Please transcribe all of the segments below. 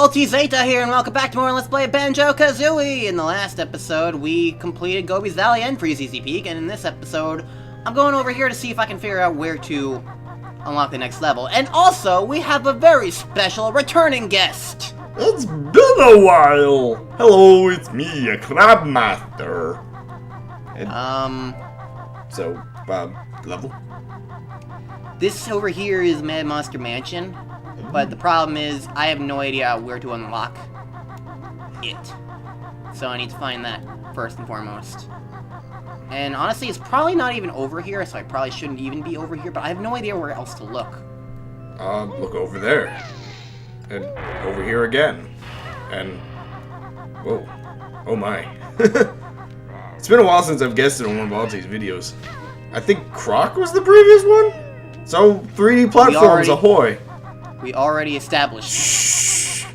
Ultizeta here, and welcome back to more Let's Play Banjo-Kazooie! In the last episode, we completed Gobi's Valley and Freezeezy Peak, and in this episode, I'm going over here to see if I can figure out where to unlock the next level. And also, we have a very special returning guest! It's been a while! Hello, it's me, a Crabmaster. Level? This over here is Mad Monster Mansion. But the problem is, I have no idea where to unlock it. So I need to find that first and foremost. And honestly, it's probably not even over here, so I probably shouldn't even be over here, but I have no idea where else to look. Look over there. And over here again. And... whoa. Oh my. It's been a while since I've guessed it on one of Balti's videos. I think Croc was the previous one? So, 3D platforms, ahoy! We already established. Shh.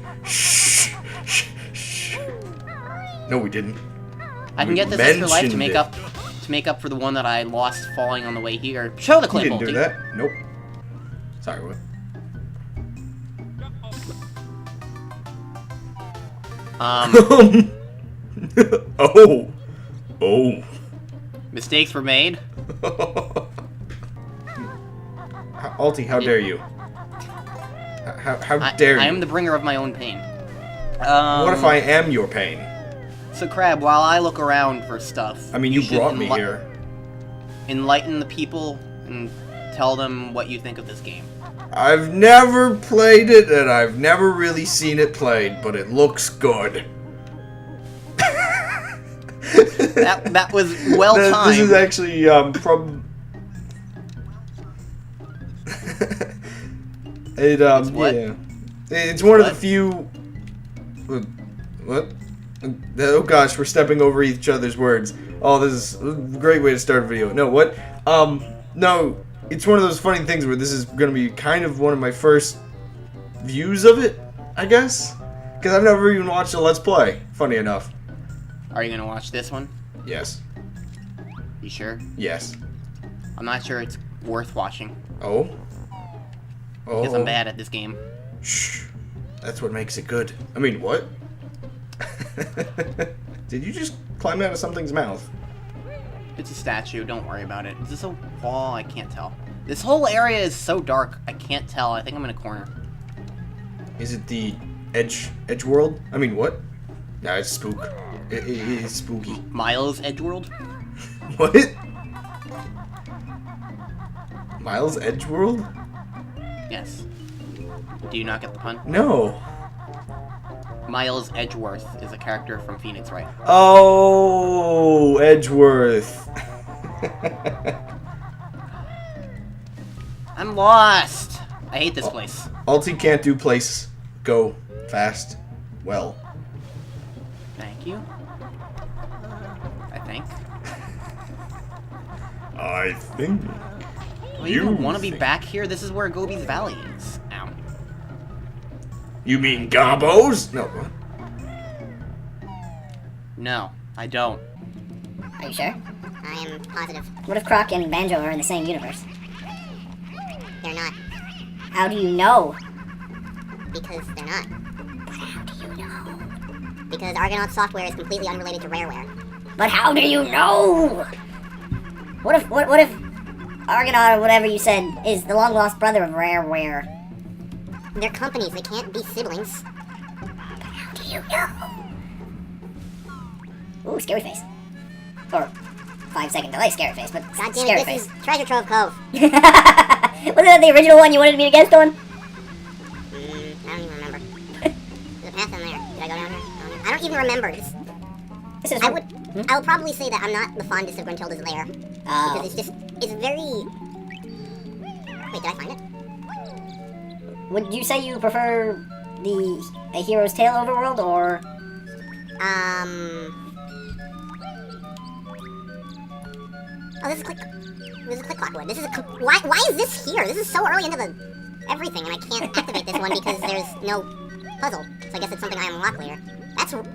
No, we didn't. I can get this extra life to make up for the one that I lost falling on the way here. Show the clip. You didn't do that. Nope. Sorry, what? Oh. Mistakes were made. Alti, how dare you? How dare you? I am the bringer of my own pain. What if I am your pain? So, Crab, while I look around for stuff... I mean, you brought me here. Enlighten the people and tell them what you think of this game. I've never played it, and I've never really seen it played, but it looks good. that was well timed. This is actually, It's what? Yeah. It's one of the few... What? Oh gosh, we're stepping over each other's words. Oh, this is a great way to start a video. No, what? No, it's one of those funny things where this is gonna be kind of one of my first views of it, I guess? Because I've never even watched a Let's Play, funny enough. Are you gonna watch this one? Yes. You sure? Yes. I'm not sure it's worth watching. Oh? Because I'm bad at this game. Shh. That's what makes it good. I mean, what? Did you just climb out of something's mouth? It's a statue, don't worry about it. Is this a wall? I can't tell. This whole area is so dark, I can't tell. I think I'm in a corner. Is it the edge world? I mean, what? Nah, it's spook. It is spooky. Miles Edgeworld? What? Miles Edgeworld? Yes. Do you not get the pun? No. Miles Edgeworth is a character from Phoenix, right? Oh, Edgeworth. I'm lost. I hate this place. Alti can't do place. Go fast. Well. Thank you. I think. I think. Do you even want to be back here? This is where Gobi's Valley is. Ow. You mean Gobos? No. No, I don't. Are you sure? I am positive. What if Croc and Banjo are in the same universe? They're not. How do you know? Because they're not. But how do you know? Because Argonaut software is completely unrelated to Rareware. But how do you know? What if Argonaut or whatever you said is the long lost brother of Rareware? They're companies, they can't be siblings. But how do you know? Ooh, scary face. Or 5-second delay scary face, but God damn scary it, face. this is Treasure Trove Cove. Wasn't that the original one you wanted me to guess on? I don't even remember. There's a path down there. Did I go down here? I don't even remember. I would probably say that I'm not the fondest of Gruntilda's lair. Because it's very... Wait, did I find it? Would you say you prefer A Hero's Tale overworld, or... Oh, this is Click Clock Wood. This is why is this here? This is so early into the everything, and I can't activate this one because there's no puzzle. So I guess it's something I unlock later.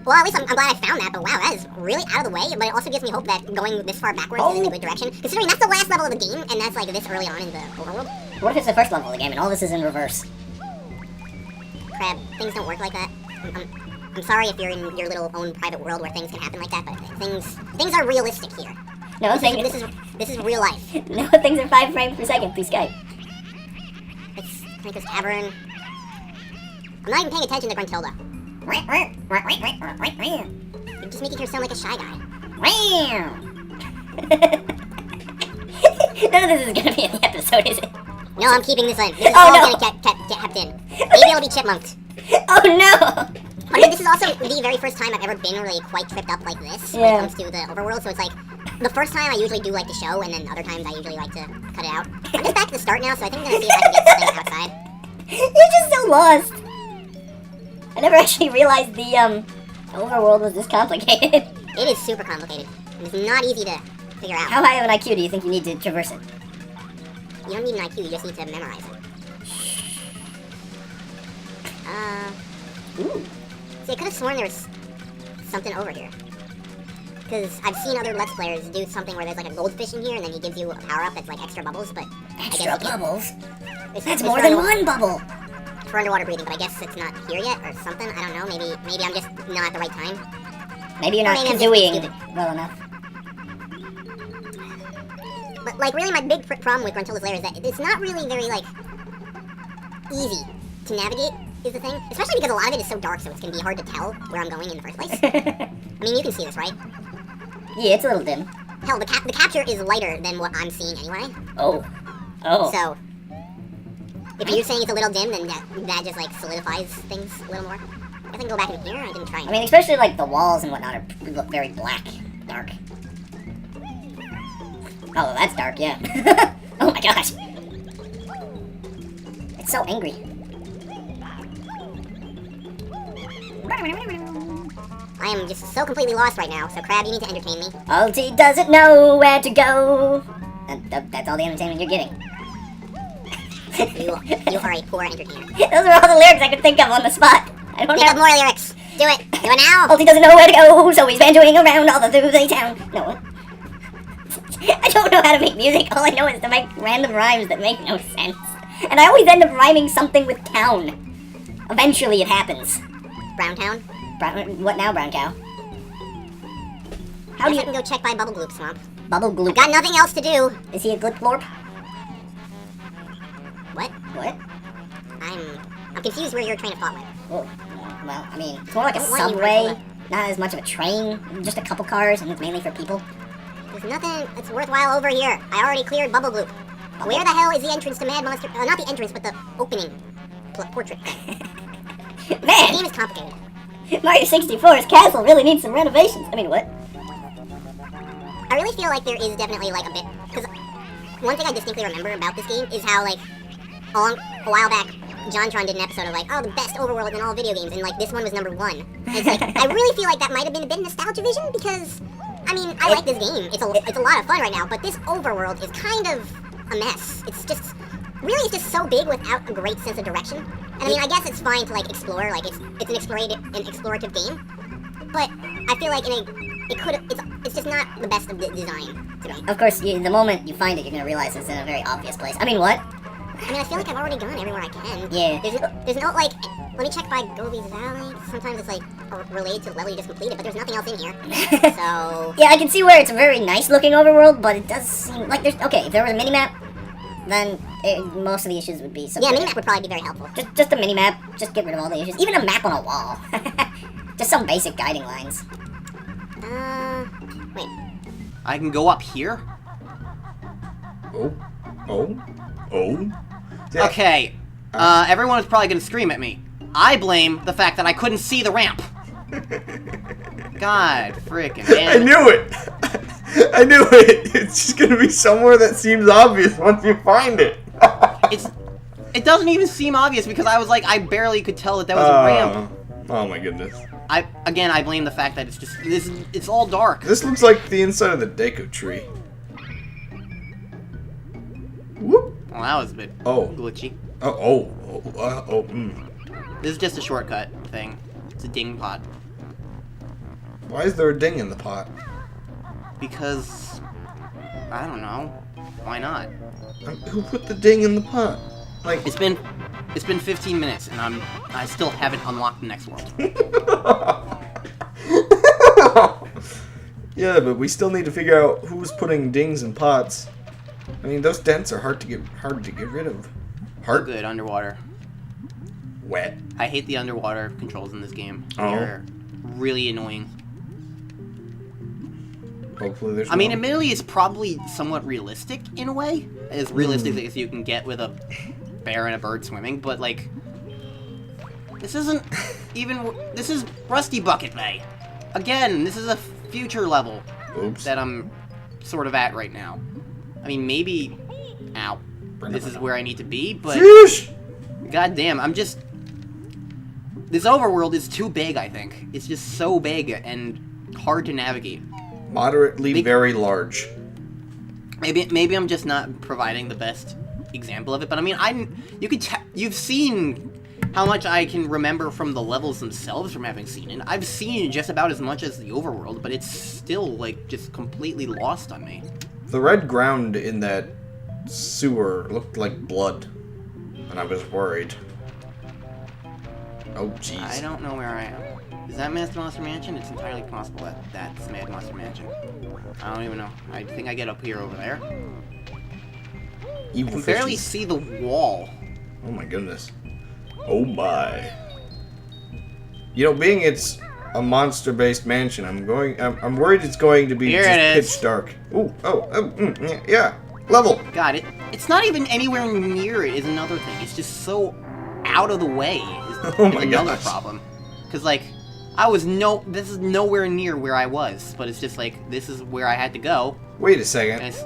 Well, at least I'm glad I found that, but wow, that is really out of the way, but it also gives me hope that going this far backwards is in a good direction, considering that's the last level of the game, and that's like this early on in the overworld. What if it's the first level of the game and all this is in reverse? Crab, things don't work like that. I'm sorry if you're in your little own private world where things can happen like that, but things are realistic here. No, This is real life. no, things are 5 frames per second through Skype. It's Franco's Tavern. I'm not even paying attention to Gruntilda. You're just making her sound like a shy guy. None of this is gonna be in the episode, is it? No, I'm keeping this in. This is Oh, all no. gonna get kept in. Maybe it'll be chipmunked. Oh no! But this is also the very first time I've ever been really quite tripped up like this when it Yeah. comes to the overworld. So it's like the first time I usually do like the show, and then other times I usually like to cut it out. I'm just back to the start now, so I think I'm gonna see if I can get something outside. You're just so lost. I never actually realized the overworld was this complicated. It is super complicated. It's not easy to figure out. How high of an IQ do you think you need to traverse it? You don't need an IQ, you just need to memorize it. Ooh. See, I could have sworn there was something over here. Because I've seen other Let's Players do something where there's like a goldfish in here, and then he gives you a power-up that's like extra bubbles, but... Extra bubbles? It's That's for more than underwater- one bubble. For underwater breathing, but I guess it's not here yet, or something. I don't know, maybe I'm just not at the right time. Maybe you're Or not maybe I'm just kazooieing stupid. well enough. But, like, really my big problem with Gruntilda's Lair is that it's not really very, like, easy to navigate, is the thing. Especially because a lot of it is so dark, so it's gonna be hard to tell where I'm going in the first place. I mean, you can see this, right? Yeah, it's a little dim. Hell, the capture is lighter than what I'm seeing anyway. Oh. Oh. So, if you're saying it's a little dim, then that just, like, solidifies things a little more. I guess I can go back in here. I didn't try. I mean, especially like the walls and whatnot look very black, dark. Oh, that's dark, yeah. Oh my gosh. It's so angry. I am just so completely lost right now, so Crab, you need to entertain me. Ulti doesn't know where to go. That's all the entertainment you're getting. You are a poor entertainer. Those are all the lyrics I could think of on the spot. I don't Think of know. more lyrics. Do it. Do it now. Ulti doesn't know where to go, so he's banjoing around all through the town. No, what? I don't know how to make music. All I know is to make random rhymes that make no sense. And I always end up rhyming something with town. Eventually it happens. Brown Town. What now, Brown Cow? How I do guess I you... can go check by Bubble Gloop Swamp. Bubble Gloop. Got nothing else to do. Is he a glip glorp? What? What? I'm confused where your train of thought went. Oh, well, I mean, it's more like a Don't want you subway. right Not as much of a train. Just a couple cars, and it's mainly for people. There's nothing that's worthwhile over here. I already cleared Bubble Gloop. Where the hell is the entrance to Mad Monster? Not the entrance, but the opening portrait thing. The game Man, is complicated. Mario 64's castle really needs some renovations. I mean, what? I really feel like there is definitely like a bit, because one thing I distinctly remember about this game is how like a while back JonTron did an episode of like, oh, the best overworld in all video games, and like this one was #1. And it's like I really feel like that might have been a bit nostalgia vision, because I mean I like this game. It's a lot of fun right now, but this overworld is kind of a mess. It's just so big without a great sense of direction. And I mean I guess it's fine to like explore, like it's an explorative game, but I feel like it's just not the best of the design to me. Of course, the moment you find it, you're gonna realize it's in a very obvious place. I mean, what? I mean, I feel like I've already gone everywhere I can. Yeah. There's no, like, let me check by Gobi's Valley. Sometimes it's, like, related to the level you just completed, but there's nothing else in here. So... Yeah, I can see where it's a very nice looking overworld, but it does seem like there's... Okay, if there was a mini-map, then most of the issues would be... Yeah, minimap would probably be very helpful. Just a mini-map. Just get rid of all the issues. Even a map on a wall. Just some basic guiding lines. Wait. I can go up here? Oh. Yeah. Okay. Everyone is probably gonna scream at me. I blame the fact that I couldn't see the ramp. God frickin' I damn it. knew it! I knew it! It's just gonna be somewhere that seems obvious once you find it. It doesn't even seem obvious because I was like, I barely could tell that was a ramp. Oh my goodness. I blame the fact that it's all dark. This looks like the inside of the Deku tree. Whoop. Well, that was a bit glitchy. This is just a shortcut thing. It's a ding pot. Why is there a ding in the pot? Because I don't know. Why not? Who put the ding in the pot? Like It's been 15 minutes and I'm I still haven't unlocked the next world. Yeah, but we still need to figure out who's putting dings in pots. I mean, those dents are hard to get rid of. Oh, good, underwater. Wet. I hate the underwater controls in this game. Oh. They're really annoying. Hopefully there's I mean, more. admittedly, it's probably somewhat realistic in a way. As realistic as you can get with a bear and a bird swimming, but, like... This isn't even... This is Rusty Bucket Bay. Again, this is a future level Oops. that I'm sort of at right now. I mean, maybe... Ow. This is where I need to be, but... Fish! Goddamn, I'm just... This overworld is too big, I think. It's just so big and hard to navigate. Moderately very large. Maybe I'm just not providing the best example of it, but I mean, you've seen how much I can remember from the levels themselves from having seen it. I've seen just about as much as the overworld, but it's still, like, just completely lost on me. The red ground in that sewer looked like blood, and I was worried. Oh, jeez. I don't know where I am. Is that Mad Monster Mansion? It's entirely possible that that's Mad Monster Mansion. I don't even know. I think I get up here over there. Evil I can barely fishes. see the wall. Oh my goodness. Oh my. You know, being it's a monster-based mansion, I'm worried it's going to be Here just it is. pitch dark. Ooh, yeah. Level. Got it. It's not even anywhere near it is another thing. It's just so out of the way is Oh my another gosh. problem. Because, like, this is nowhere near where I was, but it's just like, this is where I had to go. Wait a second. And it's,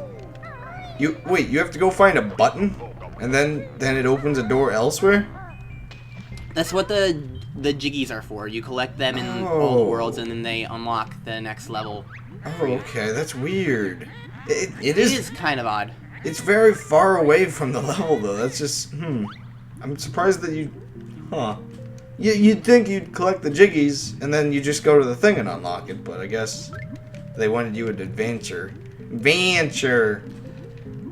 You have to go find a button, and then it opens a door elsewhere? that's what the jiggies are for. You collect them in all the worlds, and then they unlock the next level. Oh, okay, that's weird. It It is kind of odd. It's very far away from the level, though. That's just, I'm surprised that you... Huh. You'd think you'd collect the jiggies, and then you just go to the thing and unlock it, but I guess they wanted you to adventure. Adventure!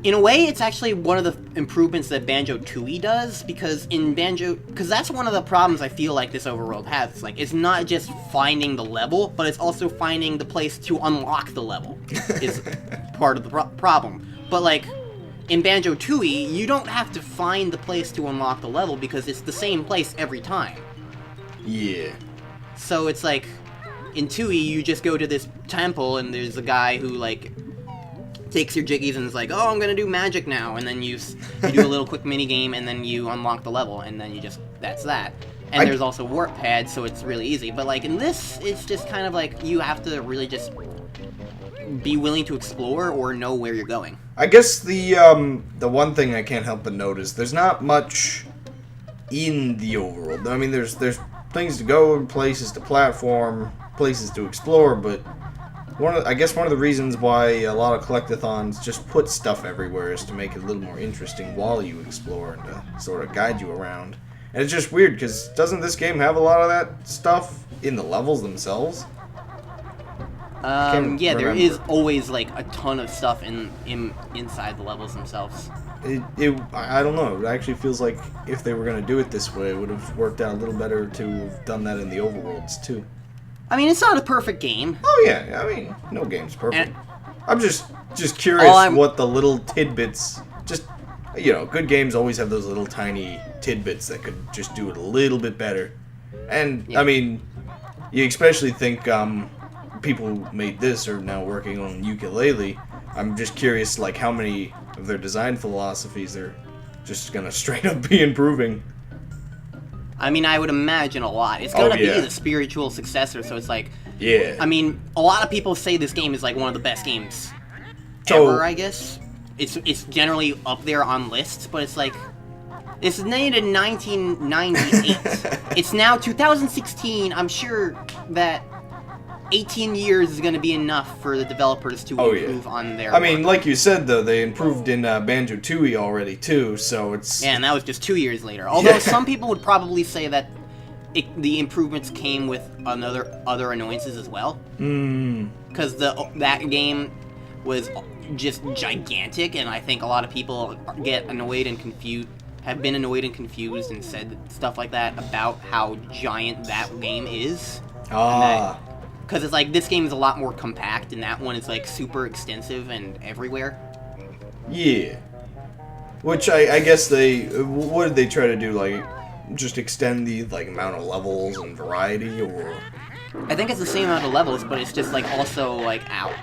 In a way, it's actually one of the improvements that Banjo-Kazooie does, because that's one of the problems I feel like this overworld has. It's like, it's not just finding the level, but it's also finding the place to unlock the level, is part of the problem. But, like, in Banjo-Kazooie, you don't have to find the place to unlock the level, because it's the same place every time. Yeah. So it's like, in Tooie, you just go to this temple, and there's a guy who, like, takes your jiggies and is like, oh, I'm gonna do magic now, and then you do a little quick mini game, and then you unlock the level, and then that's that. And there's also warp pads, so it's really easy. But, like, in this, it's just kind of like, you have to really just be willing to explore or know where you're going. I guess the one thing I can't help but notice, there's not much in the overworld. I mean, there's things to go, places to platform, places to explore, but I guess one of the reasons why a lot of collectathons just put stuff everywhere is to make it a little more interesting while you explore and to sort of guide you around. And it's just weird, because doesn't this game have a lot of that stuff in the levels themselves? Yeah, there remember. is always, like, a ton of stuff inside the levels themselves. I don't know. It actually feels like if they were going to do it this way, it would have worked out a little better to have done that in the overworlds, too. I mean, it's not a perfect game. Oh, yeah. I mean, no game's perfect. And- I'm just curious what the little tidbits... good games always have those little tiny tidbits that could just do it a little bit better. And, Yeah. I mean, you especially think people who made this are now working on ukulele. I'm just curious, like, how many of their design philosophies are just gonna straight up be improving. I mean, I would imagine a lot. It's gonna yeah. be the spiritual successor, so it's like... Yeah. I mean, a lot of people say this game is, like, one of the best games So- ever, I guess. It's generally up there on lists, but it's like... It's made in 1998. It's now 2016. I'm sure that 18 years is going to be enough for the developers to improve on their I mean, work. like you said, though, they improved in Banjo-Tooie already, too, so it's... Yeah, and that was just 2 years later. Although some people would probably say that the improvements came with other annoyances as well. Because that game was just gigantic, and I think a lot of people get annoyed and have been annoyed and confused and said stuff like that about how giant that game is. Because it's like, this game is a lot more compact, and that one is like super extensive and everywhere. Yeah. Which I guess what did they try to do? Like, just extend the like amount of levels and variety, or? I think it's the same amount of levels, but it's just like also like out.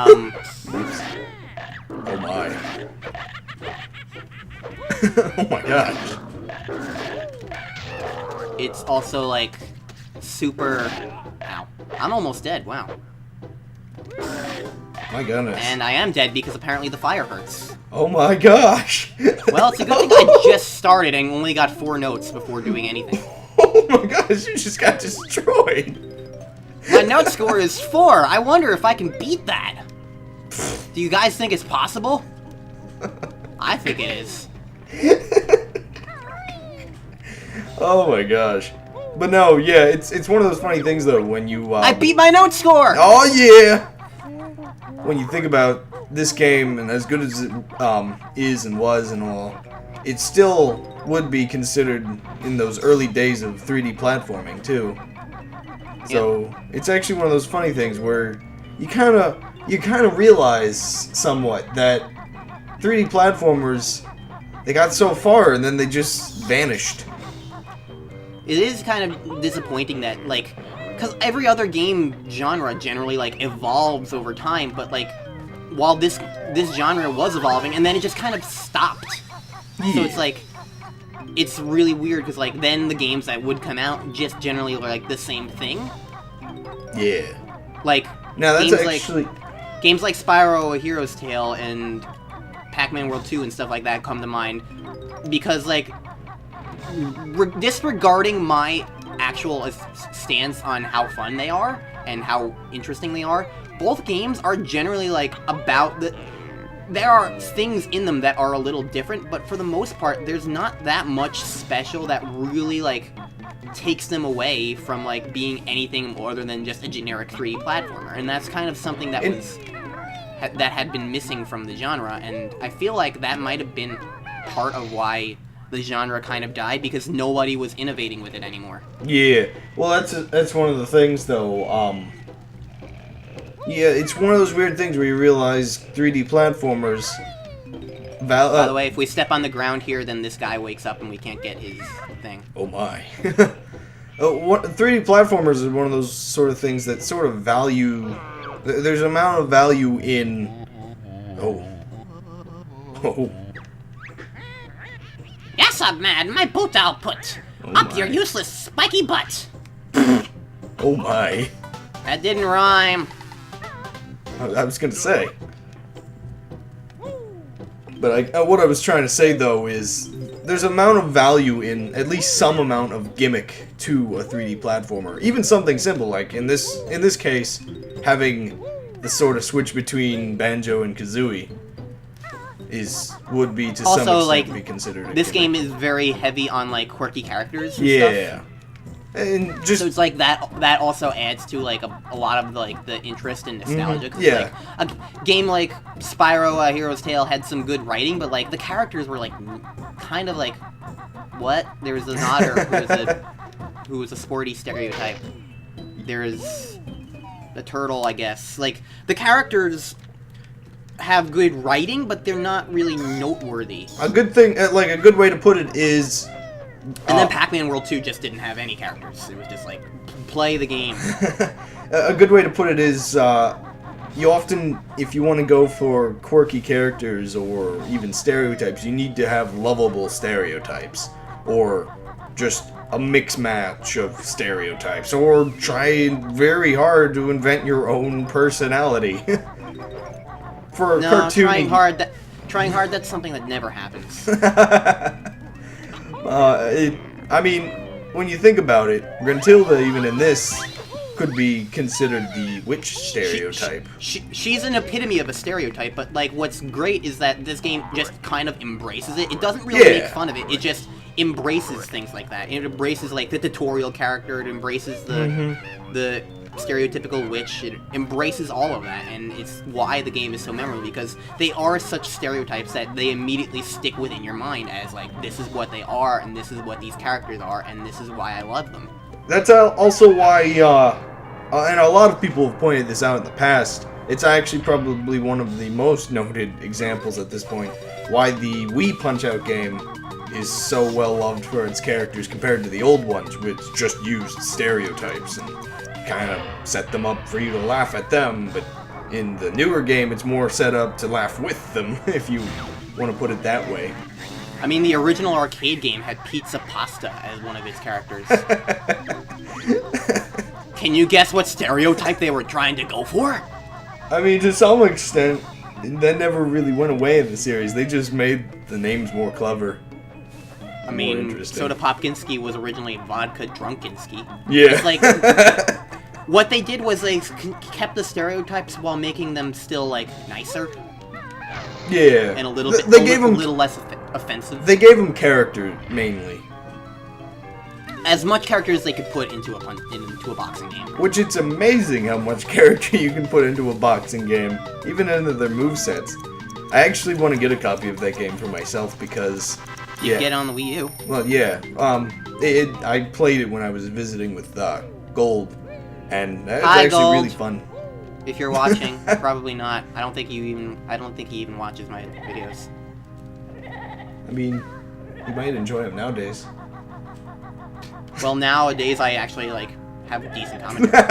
Oops. Oh my. Oh my gosh. It's also like super. Ow. I'm almost dead. Wow. My goodness. And I am dead because apparently the fire hurts. Oh my gosh. Well, it's a good thing I just started and only got 4 notes before doing anything. Oh my gosh, you just got destroyed. My note score is 4. I wonder if I can beat that. Do you guys think it's possible? I think it is. Oh my gosh. But no, yeah, it's one of those funny things though when you I beat my note score! Oh yeah! When you think about this game, and as good as it is and was and all, it still would be considered in those early days of 3D platforming too. So it's actually one of those funny things where you kind of realize somewhat that 3D platformers, they got so far and then they just vanished. It is kind of disappointing that, like, because every other game genre generally, like, evolves over time, but, like, while this genre was evolving, and then it just kind of stopped. Yeah. So it's, like, it's really weird, because, like, then the games that would come out just generally are, like, the same thing. Yeah. Like, Now that's games actually... games like Spyro A Hero's Tale and Pac-Man World 2 and stuff like that come to mind, because, like, disregarding my actual stance on how fun they are and how interesting they are, both games are generally like about there are things in them that are a little different, but for the most part there's not that much special that really like takes them away from like being anything more other than just a generic 3D platformer, and that's kind of something that that had been missing from the genre, and I feel like that might have been part of why the genre kind of died, because nobody was innovating with it anymore. Yeah, well, that's one of the things, though. Yeah, it's one of those weird things where you realize 3D platformers. By the way, if we step on the ground here, then this guy wakes up and we can't get his thing. Oh my. 3D platformers is one of those sort of things that sort of value. There's an amount of value in. Oh. Yes, I'm mad. My boot output. Up your useless spiky butt. Oh my. That didn't rhyme. I was gonna say. But what I was trying to say though is there's an amount of value in at least some amount of gimmick to a 3D platformer. Even something simple like in this case, having the sort of switch between Banjo and Kazooie would be to also, some extent like, be considered a this gimmick. game is very heavy on like quirky characters and stuff. Yeah. And just so it's like that also adds to like a lot of like the interest and nostalgia. 'Cause, yeah. Like, a game like Spyro A Hero's Tale had some good writing, but like the characters were like kind of like what? There was an otter who was a sporty stereotype. There's a turtle, I guess. Like the characters have good writing, but they're not really noteworthy. a good thing, like a good way to put it is. And then Pac-Man World 2 just didn't have any characters. It was just like, play the game. A good way to put it is, you often, if you want to go for quirky characters or even stereotypes, you need to have lovable stereotypes. Or just a mix match of stereotypes. Or try very hard to invent your own personality. For no, cartooning. trying hard, that's something that never happens. I mean, when you think about it, Gruntilda, even in this, could be considered the witch stereotype. She's an epitome of a stereotype, but like what's great is that this game just kind of embraces it. It doesn't really make fun of it. It just embraces things like that. It embraces like the tutorial character. It embraces the stereotypical witch. It embraces all of that, and it's why the game is so memorable, because they are such stereotypes that they immediately stick within your mind as, like, this is what they are, and this is what these characters are, and this is why I love them. That's also why, and a lot of people have pointed this out in the past, it's actually probably one of the most noted examples at this point, why the Wii Punch-Out game is so well loved for its characters compared to the old ones, which just used stereotypes and kind of set them up for you to laugh at them, but in the newer game it's more set up to laugh with them, if you want to put it that way. I mean, the original arcade game had Pizza Pasta as one of its characters. Can you guess what stereotype they were trying to go for? I mean, to some extent, that never really went away in the series. They just made the names more clever. I mean, Soda Popkinski was originally Vodka Drunkinski. Yeah. It's like, what they did was they kept the stereotypes while making them still, like, nicer. Yeah. And a little bit, a little less offensive. They gave them character, mainly. As much character as they could put into a boxing game. Which, it's amazing how much character you can put into a boxing game, even into their movesets. I actually want to get a copy of that game for myself because... You can get it on the Wii U. Well, yeah. I played it when I was visiting with Gold, and that was actually Gold. really fun. If you're watching, probably not. I don't think he even watches my videos. I mean, you might enjoy them nowadays. Well, nowadays I actually, like, have a decent commentary.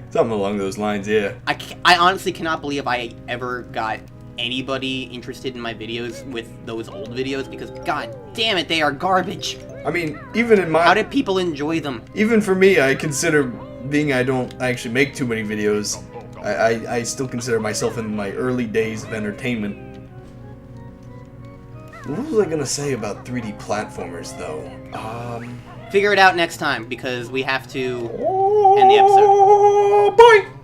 Something along those lines, yeah. I honestly cannot believe I ever got anybody interested in my videos with those old videos, because god damn it, they are garbage. I mean, even in my... How did people enjoy them? Even for me, I consider, being I don't actually make too many videos, I still consider myself in my early days of entertainment. What was I gonna say about 3D platformers, though? Figure it out next time, because we have to end the episode. Bye!